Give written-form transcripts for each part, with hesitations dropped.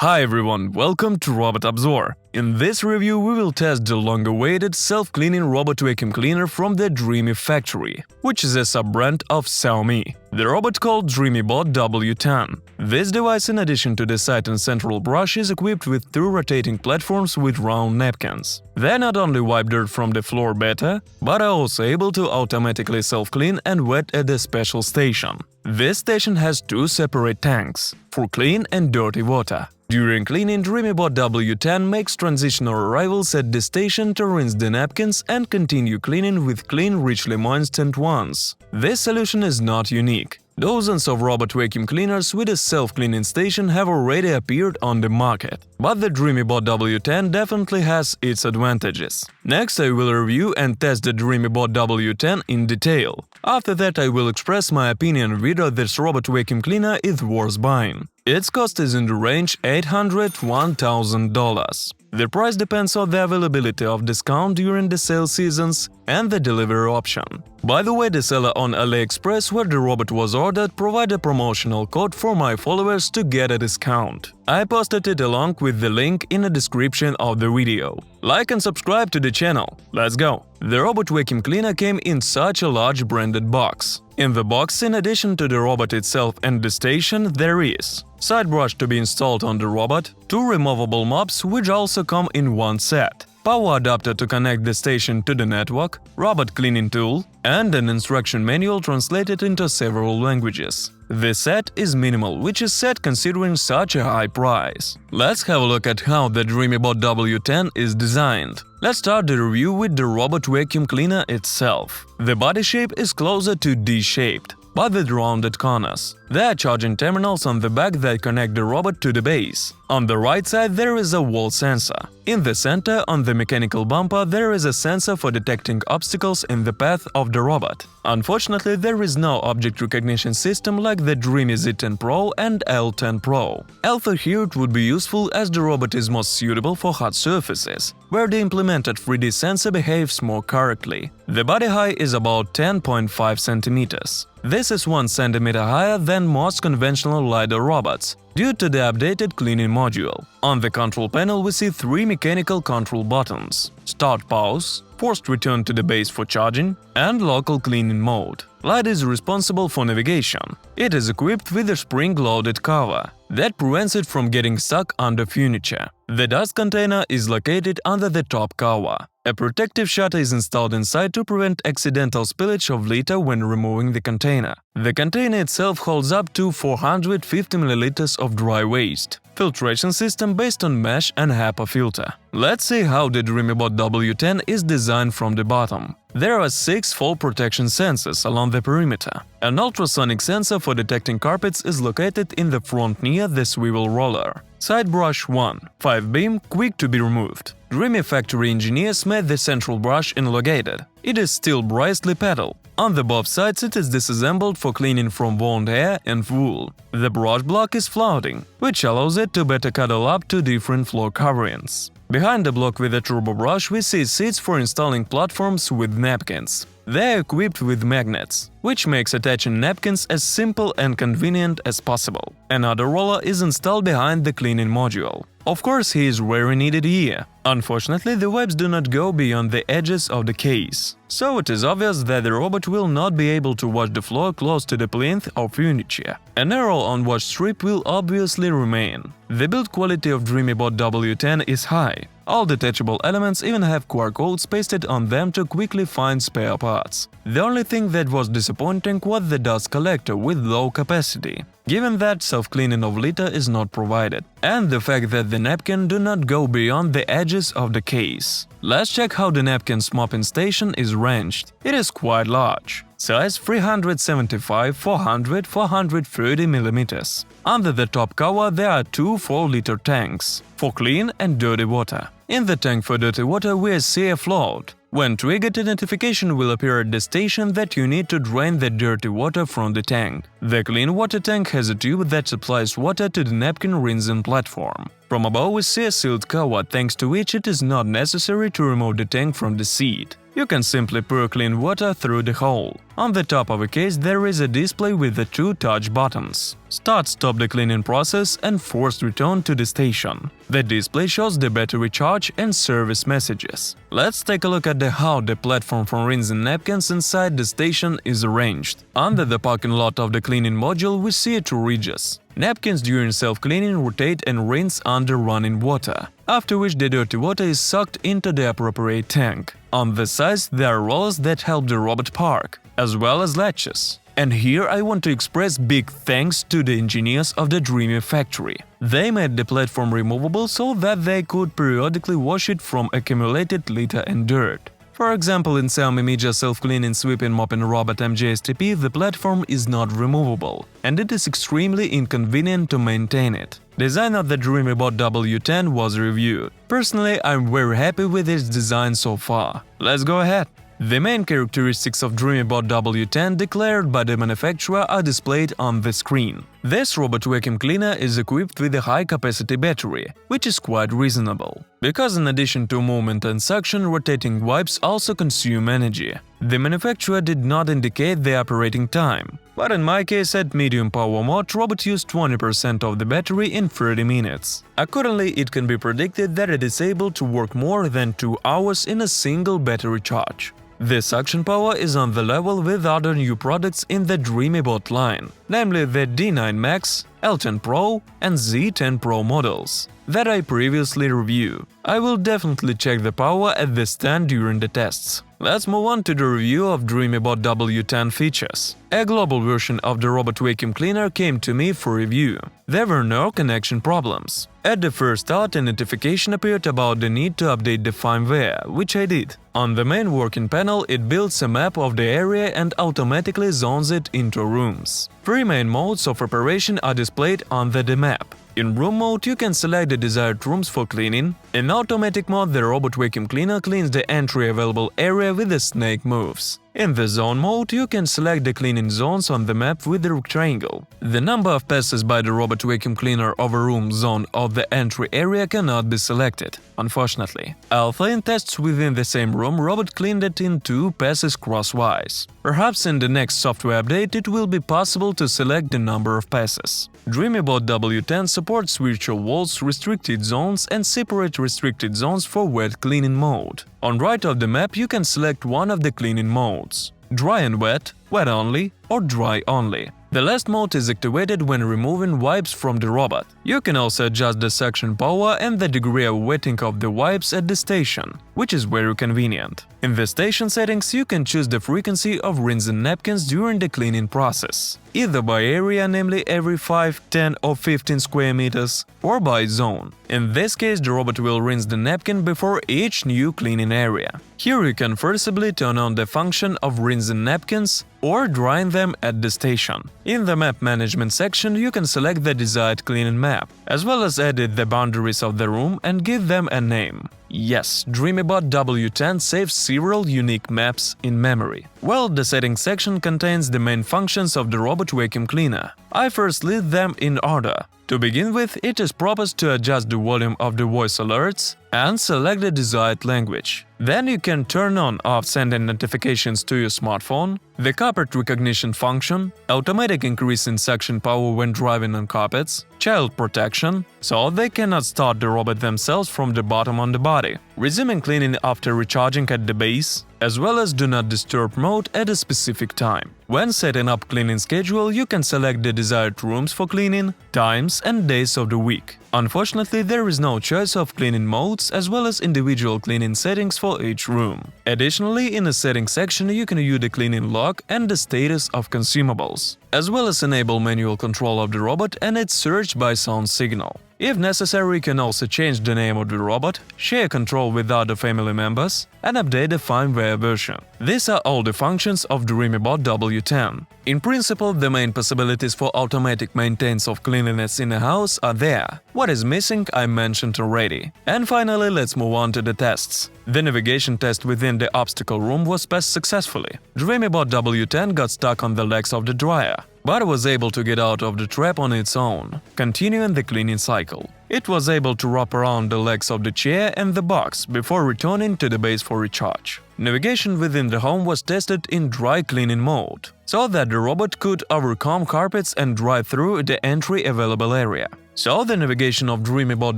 Hi everyone, welcome to ROBOTOBZOR. In this review we will test the long-awaited self-cleaning robot vacuum cleaner from the Dreame factory, which is a sub-brand of Xiaomi. The robot called Dreame Bot W10. This device, in addition to the side and central brush, is equipped with two rotating platforms with round napkins. They not only wipe dirt from the floor better, but are also able to automatically self-clean and wet at the special station. This station has two separate tanks for clean and dirty water. During cleaning, Dreame Bot W10 makes transitional arrivals at the station to rinse the napkins and continue cleaning with clean, richly moistened ones. This solution is not unique. Dozens of robot vacuum cleaners with a self-cleaning station have already appeared on the market, but the Dreame Bot W10 definitely has its advantages. Next, I will review and test the Dreame Bot W10 in detail. After that, I will express my opinion whether this robot vacuum cleaner is worth buying. Its cost is in the range $800–$1,000. The price depends on the availability of discount during the sale seasons and the delivery option. By the way, the seller on AliExpress where the robot was ordered provided a promotional code for my followers to get a discount. I posted it along with the link in the description of the video. Like and subscribe to the channel. Let's go! The robot vacuum cleaner came in such a large branded box. In the box, in addition to the robot itself and the station, there is side brush to be installed on the robot, two removable mops which also come in one set, power adapter to connect the station to the network, robot cleaning tool, and an instruction manual translated into several languages. This set is minimal, which is sad considering such a high price. Let's have a look at how the Dreame Bot W10 is designed. Let's start the review with the robot vacuum cleaner itself. The body shape is closer to D-shaped, but with rounded corners. There are charging terminals on the back that connect the robot to the base. On the right side there is a wall sensor. In the center, on the mechanical bumper, there is a sensor for detecting obstacles in the path of the robot. Unfortunately, there is no object recognition system like the Dreame Z10 Pro and L10 Pro. Although here it would be useful as the robot is most suitable for hard surfaces, where the implemented 3D sensor behaves more correctly. The body height is about 10.5 centimeters. This is 1 centimeter higher than most conventional LiDAR robots, due to the updated cleaning module. On the control panel we see three mechanical control buttons: Start Pause, Forced Return to the base for charging, and Local Cleaning Mode. LiDAR is responsible for navigation. It is equipped with a spring-loaded cover that prevents it from getting stuck under furniture. The dust container is located under the top cover. A protective shutter is installed inside to prevent accidental spillage of litter when removing the container. The container itself holds up to 450 ml of dry waste. Filtration system based on mesh and HEPA filter. Let's see how the Dreame Bot W10 is designed from the bottom. There are 6 fall protection sensors along the perimeter. An ultrasonic sensor for detecting carpets is located in the front near the swivel roller. Side brush 1, 5 beam, quick to be removed. Dreame factory engineers made the central brush elongated. It is still brightly petal. On the both sides it is disassembled for cleaning from wound hair and wool. The brush block is floating, which allows it to better cuddle up to different floor coverings. Behind the block with a turbo brush we see seats for installing platforms with napkins. They are equipped with magnets, which makes attaching napkins as simple and convenient as possible. Another roller is installed behind the cleaning module. Of course, he is very needed here. Unfortunately, the wipes do not go beyond the edges of the case, so it is obvious that the robot will not be able to wash the floor close to the plinth or furniture. A narrow on-wash strip will obviously remain. The build quality of Dreame Bot W10 is high. All detachable elements even have QR codes pasted on them to quickly find spare parts. The only thing that was disappointing was the dust collector with low capacity, given that self-cleaning of litter is not provided, and the fact that the napkin do not go beyond the edges of the case. Let's check how the napkin's mopping station is ranged. It is quite large. Size 375–400–430 mm. Under the top cover there are two 4-liter tanks for clean and dirty water. In the tank for dirty water we see a float. When triggered, a notification will appear at the station that you need to drain the dirty water from the tank. The clean water tank has a tube that supplies water to the napkin rinsing platform. From above we see a sealed cover, thanks to which it is not necessary to remove the tank from the seat. You can simply pour clean water through the hole. On the top of a case there is a display with the two touch buttons: stop the cleaning process and forced return to the station. The display shows the battery charge and service messages. Let's take a look at how the platform for rinsing napkins inside the station is arranged. Under the parking lot of the cleaning module we see two ridges. Napkins during self-cleaning rotate and rinse under running water, after which the dirty water is sucked into the appropriate tank. On the sides there are rollers that help the robot park, as well as latches. And here I want to express big thanks to the engineers of the Dreame factory. They made the platform removable so that they could periodically wash it from accumulated litter and dirt. For example, in Xiaomi Media self-cleaning sweeping mopping robot MJSTP, the platform is not removable, and it is extremely inconvenient to maintain it. Design of the Dreame Bot W10 was reviewed. Personally, I'm very happy with its design so far. Let's go ahead. The main characteristics of Dreame Bot W10 declared by the manufacturer are displayed on the screen. This robot vacuum cleaner is equipped with a high-capacity battery, which is quite reasonable, because in addition to movement and suction, rotating wipes also consume energy. The manufacturer did not indicate the operating time, but in my case at medium power mode, robot used 20% of the battery in 30 minutes. Accordingly, it can be predicted that it is able to work more than 2 hours in a single battery charge. The suction power is on the level with other new products in the Dreame Bot line, namely the D9 Max, L10 Pro and Z10 Pro models that I previously reviewed. I will definitely check the power at the stand during the tests. Let's move on to the review of Dreame Bot W10 features. A global version of the robot vacuum cleaner came to me for review. There were no connection problems. At the first start, a notification appeared about the need to update the firmware, which I did. On the main working panel, it builds a map of the area and automatically zones it into rooms. 3 main modes of operation are displayed on the map. In room mode, you can select the desired rooms for cleaning. In automatic mode, the robot vacuum cleaner cleans the entry available area with the snake moves. In the zone mode, you can select the cleaning zones on the map with the rectangle. The number of passes by the robot vacuum cleaner over room zone of the entry area cannot be selected, unfortunately. Although in tests within the same room, robot cleaned it in 2 passes crosswise. Perhaps in the next software update it will be possible to select the number of passes. Dreame Bot W10 supports virtual walls, restricted zones and separate restricted zones for wet cleaning mode. On right of the map you can select one of the cleaning modes: dry and wet only, or dry only. The last mode is activated when removing wipes from the robot. You can also adjust the suction power and the degree of wetting of the wipes at the station, which is very convenient. In the station settings, you can choose the frequency of rinsing napkins during the cleaning process, either by area, namely every 5, 10 or 15 square meters, or by zone. In this case, the robot will rinse the napkin before each new cleaning area. Here you can forcibly turn on the function of rinsing napkins or drying them at the station. In the map management section, you can select the desired cleaning map, as well as edit the boundaries of the room and give them a name. Yes, Dreame Bot W10 saves several unique maps in memory. Well, the settings section contains the main functions of the robot vacuum cleaner. I first list them in order. To begin with, it is proposed to adjust the volume of the voice alerts and select the desired language. Then you can turn on/off sending notifications to your smartphone, the carpet recognition function, automatic increase in suction power when driving on carpets, child protection, so they cannot start the robot themselves from the bottom on the body, resuming cleaning after recharging at the base, as well as do not disturb mode at a specific time. When setting up cleaning schedule, you can select the desired rooms for cleaning, times and days of the week. Unfortunately, there is no choice of cleaning modes as well as individual cleaning settings for each room. Additionally, in the settings section you can view the cleaning log and the status of consumables, as well as enable manual control of the robot and its search by sound signal. If necessary, you can also change the name of the robot, share control with other family members, and update the firmware version. These are all the functions of Dreame Bot W10. In principle, the main possibilities for automatic maintenance of cleanliness in a house are there. What is missing, I mentioned already. And finally, let's move on to the tests. The navigation test within the obstacle room was passed successfully. Dreame Bot W10 got stuck on the legs of the dryer, but was able to get out of the trap on its own, continuing the cleaning cycle. It was able to wrap around the legs of the chair and the box before returning to the base for recharge. Navigation within the home was tested in dry cleaning mode, so that the robot could overcome carpets and drive through the entry available area. So the navigation of Dreame Bot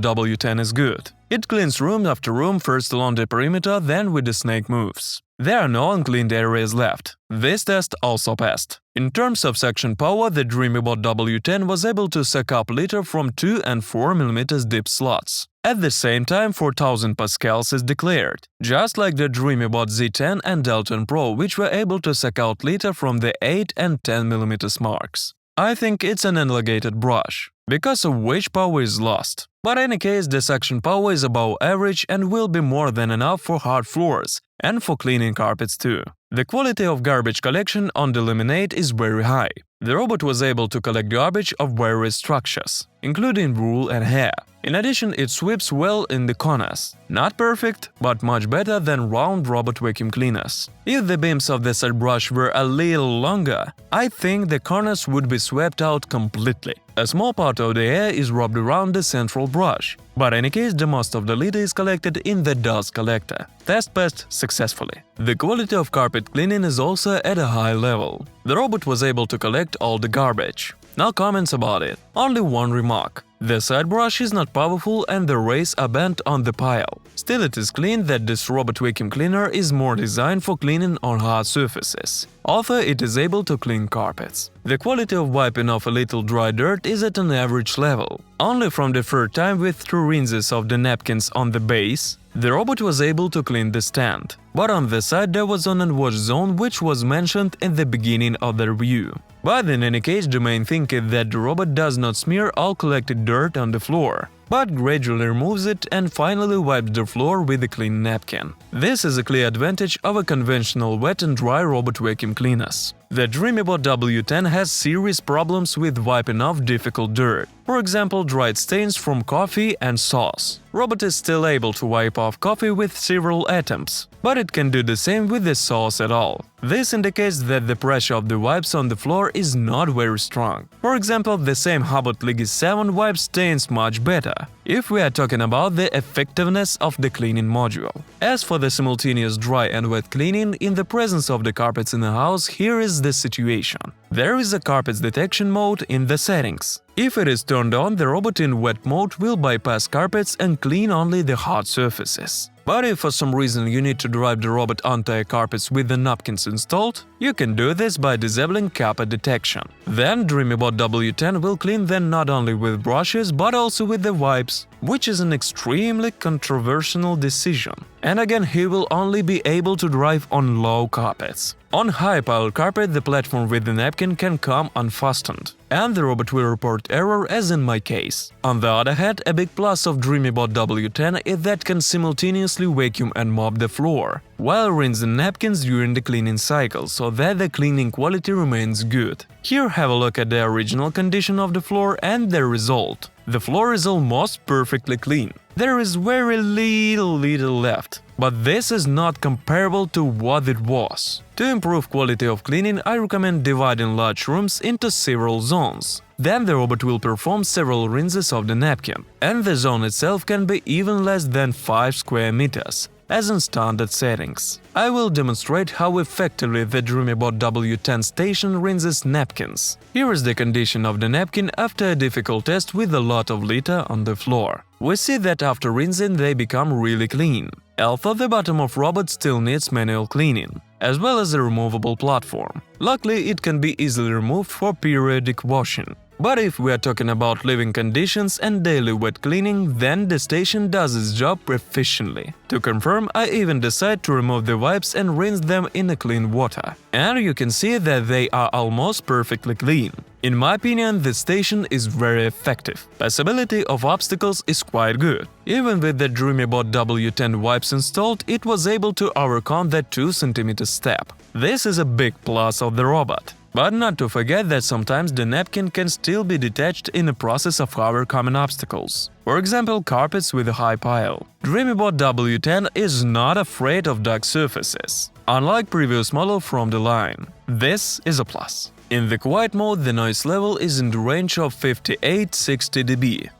W10 is good. It cleans room after room, first along the perimeter, then with the snake moves. There are no uncleaned areas left. This test also passed. In terms of suction power, the Dreame Bot W10 was able to suck up litter from 2 and 4 mm deep slots. At the same time, 4000 pascals is declared, just like the Dreame Bot Z10 and L10 Pro, which were able to suck out litter from the 8 and 10 mm marks. I think it's an elongated brush, because of which power is lost. But in any case, the suction power is above average and will be more than enough for hard floors and for cleaning carpets too. The quality of garbage collection on the laminate is very high. The robot was able to collect garbage of various structures, including wool and hair. In addition, it sweeps well in the corners. Not perfect, but much better than round robot vacuum cleaners. If the beams of the said brush were a little longer, I think the corners would be swept out completely. A small part of the air is rubbed around the central brush, but in any case, the most of the litter is collected in the dust collector. Test passed successfully. The quality of carpet cleaning is also at a high level. The robot was able to collect all the garbage. No comments about it, only one remark. The side brush is not powerful and the rays are bent on the pile. Still, it is clear that this robot vacuum cleaner is more designed for cleaning on hard surfaces, although it is able to clean carpets. The quality of wiping off a little dry dirt is at an average level. Only from the third time with 2 rinses of the napkins on the base, the robot was able to clean the stand. But on the side there was an unwashed zone which was mentioned in the beginning of the review. But in any case, the main thing is that the robot does not smear all collected dirt on the floor, but gradually removes it and finally wipes the floor with a clean napkin. This is a clear advantage of a conventional wet and dry robot vacuum cleaners. The Dreame Bot W10 has serious problems with wiping off difficult dirt, for example dried stains from coffee and sauce. Robot is still able to wipe off coffee with several attempts, but it can do the same with the sauce at all. This indicates that the pressure of the wipes on the floor is not very strong. For example, the same Hobot Ligi 7 wipes stains much better, if we are talking about the effectiveness of the cleaning module. As for the simultaneous dry and wet cleaning in the presence of the carpets in the house, here is the situation. There is a carpets detection mode in the settings. If it is turned on, the robot in wet mode will bypass carpets and clean only the hard surfaces. But if for some reason you need to drive the robot onto carpets with the napkins installed, you can do this by disabling carpet detection. Then Dreame Bot W10 will clean them not only with brushes but also with the wipes, which is an extremely controversial decision. And again, he will only be able to drive on low carpets. On high-pile carpet, the platform with the napkin can come unfastened, and the robot will report error as in my case. On the other hand, a big plus of Dreame Bot W10 is that can simultaneously vacuum and mop the floor, while rinsing napkins during the cleaning cycle, so that the cleaning quality remains good. Here have a look at the original condition of the floor and the result. The floor is almost perfectly clean. There is very little left, but this is not comparable to what it was. To improve quality of cleaning, I recommend dividing large rooms into several zones. Then the robot will perform several rinses of the napkin, and the zone itself can be even less than 5 square meters, as in standard settings. I will demonstrate how effectively the Dreame Bot W10 station rinses napkins. Here is the condition of the napkin after a difficult test with a lot of litter on the floor. We see that after rinsing they become really clean, although the bottom of robot still needs manual cleaning, as well as a removable platform. Luckily, it can be easily removed for periodic washing. But if we are talking about living conditions and daily wet cleaning, then the station does its job efficiently. To confirm, I even decide to remove the wipes and rinse them in a clean water. And you can see that they are almost perfectly clean. In my opinion, this station is very effective. Passability of obstacles is quite good. Even with the Dreame Bot W10 wipes installed, it was able to overcome that 2 cm step. This is a big plus of the robot. But not to forget that sometimes the napkin can still be detached in the process of overcoming obstacles. For example, carpets with a high pile. Dreame Bot W10 is not afraid of dark surfaces, unlike previous model from the line. This is a plus. In the quiet mode, the noise level is in the range of 58–60 dB.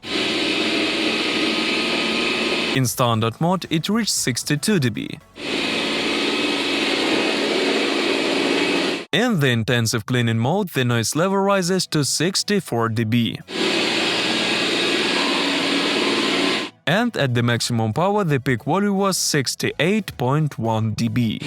In standard mode, it reached 62 dB. In the intensive cleaning mode, the noise level rises to 64 dB. And at the maximum power, the peak value was 68.1 dB.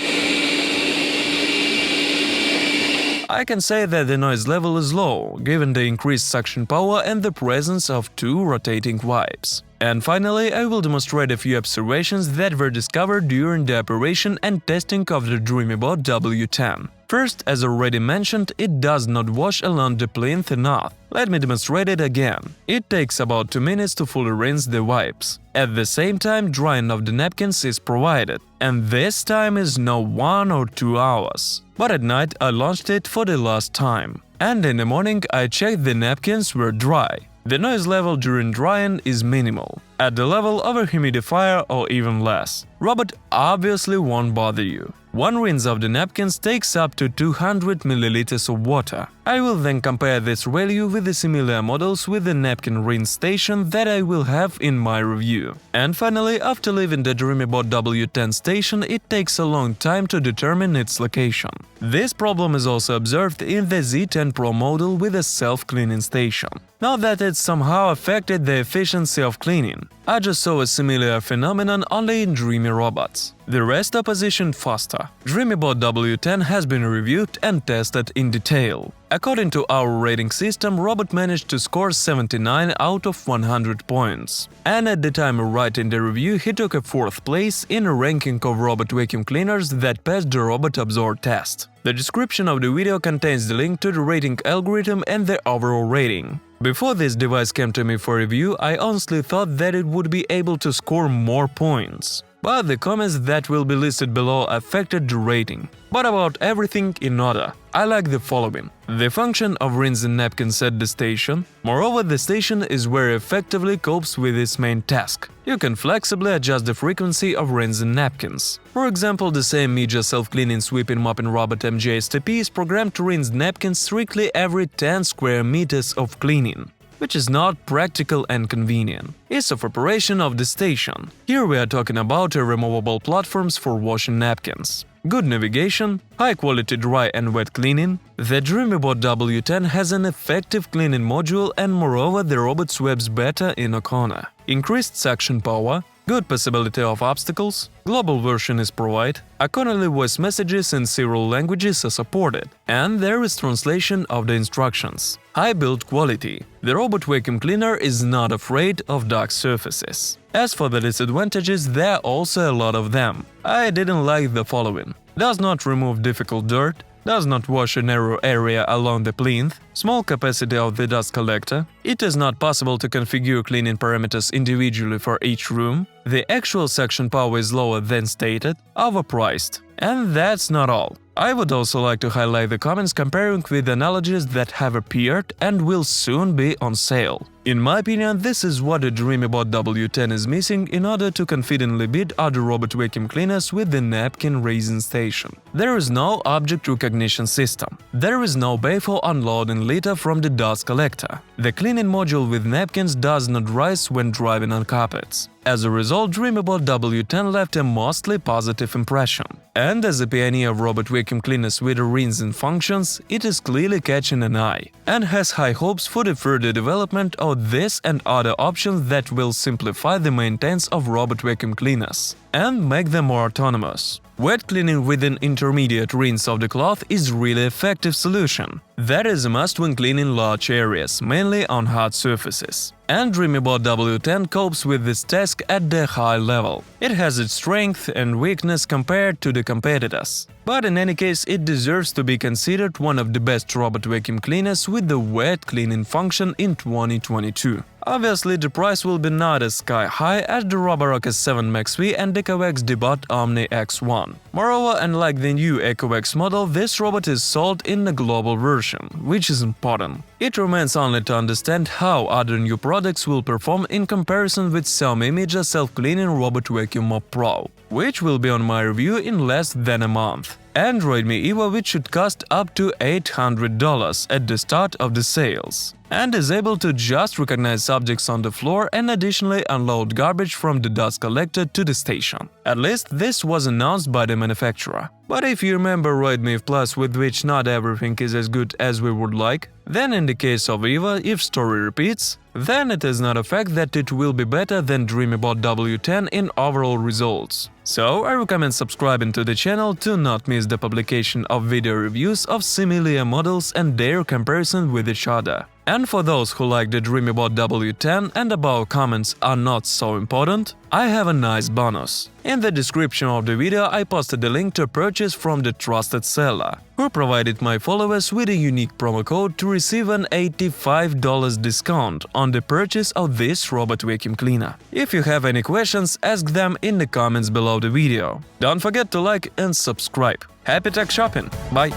I can say that the noise level is low, given the increased suction power and the presence of two rotating wipes. And finally, I will demonstrate a few observations that were discovered during the operation and testing of the Dreame Bot W10. First, as already mentioned, it does not wash along the plinth enough. Let me demonstrate it again. It takes about 2 minutes to fully rinse the wipes. At the same time, drying of the napkins is provided, and this time is no 1 or 2 hours. But at night I launched it for the last time, and in the morning I checked the napkins were dry. The noise level during drying is minimal, at the level of a humidifier or even less. Robot obviously won't bother you. One rinse of the napkins takes up to 200 ml of water. I will then compare this value with the similar models with the napkin rinse station that I will have in my review. And finally, after leaving the Dreame Bot W10 station, it takes a long time to determine its location. This problem is also observed in the Z10 Pro model with a self-cleaning station. Not that it somehow affected the efficiency of cleaning. I just saw a similar phenomenon only in Dreame robots. The rest are positioned faster. Dreame Bot W10 has been reviewed and tested in detail. According to our rating system, robot managed to score 79 out of 100 points. And at the time of writing the review, he took a 4th place in a ranking of robot vacuum cleaners that passed the ROBOTOBZOR test. The description of the video contains the link to the rating algorithm and the overall rating. Before this device came to me for review, I honestly thought that it would be able to score more points. But the comments that will be listed below affected the rating. But about everything in order, I like the following. The function of rinsing napkins at the station. Moreover, the station is very effectively copes with its main task. You can flexibly adjust the frequency of rinsing napkins. For example, the same Media self-cleaning sweeping mopping robot MJSTP is programmed to rinse napkins strictly every 10 square meters of cleaning, which is not practical and convenient. Ease of operation of the station. Here we are talking about removable platforms for washing napkins. Good navigation, high-quality dry and wet cleaning. The Dreame Bot W10 has an effective cleaning module and moreover the robot sweeps better in a corner. Increased suction power, good possibility of obstacles, global version is provided, accordingly voice messages in several languages are supported, and there is translation of the instructions. High build quality. The robot vacuum cleaner is not afraid of dark surfaces. As for the disadvantages, there are also a lot of them. I didn't like the following. Does not remove difficult dirt, does not wash a narrow area along the plinth, small capacity of the dust collector, it is not possible to configure cleaning parameters individually for each room, the actual suction power is lower than stated, overpriced. And that's not all. I would also like to highlight the comments comparing with analogies that have appeared and will soon be on sale. In my opinion, this is what the Dreame Bot W10 is missing in order to confidently beat other robot vacuum cleaners with the napkin raising station. There is no object recognition system. There is no bay for unloading litter from the dust collector. The cleaning module with napkins does not rise when driving on carpets. As a result, Dreame Bot W10 left a mostly positive impression. And as a pioneer of robot vacuum cleaners with rinsing functions, it is clearly catching an eye, and has high hopes for the further development of this and other options that will simplify the maintenance of robot vacuum cleaners and make them more autonomous. Wet cleaning with an intermediate rinse of the cloth is really effective solution. That is a must when cleaning large areas, mainly on hard surfaces. And Dreame Bot W10 copes with this task at the high level. It has its strength and weakness compared to the competitors. But in any case, it deserves to be considered one of the best robot vacuum cleaners with the wet cleaning function in 2022. Obviously, the price will be not as sky-high as the Roborock S7 Max V and EcoX Debot Omni X1. Moreover, unlike the new EcoX model, this robot is sold in a global version, which is important. It remains only to understand how other new products will perform in comparison with Xiaomi Media self-cleaning robot vacuum mop Pro, which will be on my review in less than a month, and Dreame Evo, which should cost up to $800 at the start of the sales, and is able to just recognize objects on the floor and additionally unload garbage from the dust collector to the station. At least this was announced by the manufacturer. But if you remember Dreame Plus, with which not everything is as good as we would like, then in the case of Eva, if story repeats, then it is not a fact that it will be better than Dreame Bot W10 in overall results. So I recommend subscribing to the channel to not miss the publication of video reviews of similar models and their comparison with each other. And for those who like the Dreame Bot W10 and above comments are not so important, I have a nice bonus. In the description of the video I posted the link to purchase from the trusted seller, who provided my followers with a unique promo code to receive an $85 discount on the purchase of this robot vacuum cleaner. If you have any questions, ask them in the comments below the video. Don't forget to like and subscribe. Happy tech shopping! Bye!